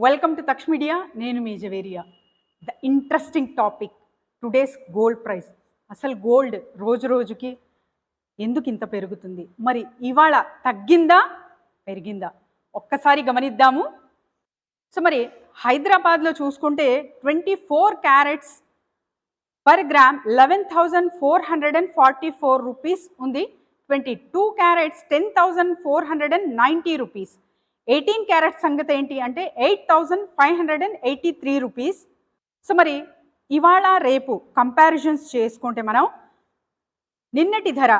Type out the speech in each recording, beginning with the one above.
Welcome to తక్ష్ media. నేను మీ Javeria. The interesting topic today's gold price. అసలు గోల్డ్ రోజు రోజుకి ఎందుకు ఇంత పెరుగుతుంది, మరి ఇవాళ తగ్గిందా పెరిగిందా ఒక్కసారి గమనిద్దాము. సో మరి హైదరాబాద్లో చూసుకుంటే 24 క్యారెట్స్ పర్ గ్రామ్ 11,444 రూపీస్ ఉంది. 22 క్యారెట్స్ 10,490 రూపీస్. 18 క్యారెట్స్ సంగతి ఏంటి అంటే 8,583 రూపీస్. సో మరి ఇవాళ రేపు కంపారిజన్స్ చేసుకుంటే మనం నిన్నటి ధర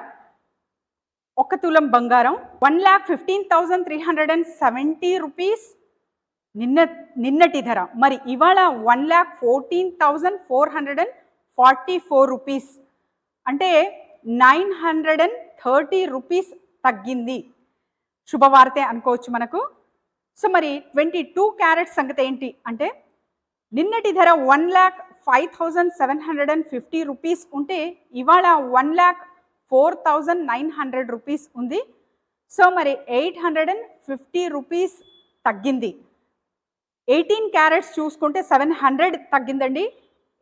1 తులం బంగారం 1,15,370 రూపీస్ నిన్నటి ధర. మరి ఇవాళ 1,14,444 రూపీస్, అంటే 930 రూపీస్ తగ్గింది. శుభవార్తే అనుకోవచ్చు మనకు. సో మరి 22 క్యారెట్స్ సంగతి ఏంటి అంటే నిన్నటి ధర 1,05,750 రూపీస్ ఉంటే ఇవాళ 1,04,900 రూపీస్ ఉంది. సో మరి 850 రూపీస్ తగ్గింది. 18 క్యారెట్స్ చూసుకుంటే 700 తగ్గిందండి.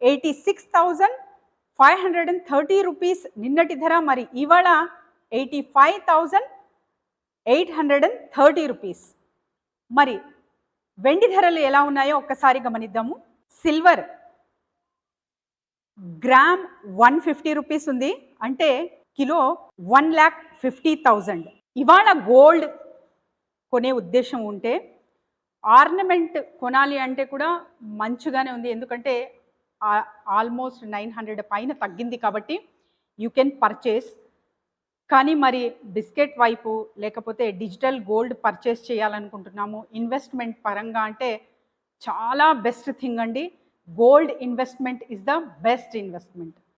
86,530 రూపీస్ నిన్నటి ధర. మరి ఇవాళ 85,830 రూపీస్. మరి వెండి ధరలు ఎలా ఉన్నాయో ఒక్కసారి గమనిద్దాము. సిల్వర్ గ్రామ్ 150 రూపీస్ ఉంది, అంటే కిలో 1,50,000. ఇవాళ గోల్డ్ కొనే ఉద్దేశం ఉంటే ఆర్నమెంట్ కొనాలి అంటే కూడా మంచిగానే ఉంది, ఎందుకంటే ఆల్మోస్ట్ 900 పైన తగ్గింది కాబట్టి యూ కెన్ పర్చేస్. కానీ మరి బిస్కెట్ వైపు లేకపోతే డిజిటల్ గోల్డ్ పర్చేస్ చేయాలనుకుంటున్నాము ఇన్వెస్ట్మెంట్ పరంగా అంటే చాలా బెస్ట్ థింగ్ అండి. Gold investment is the best investment.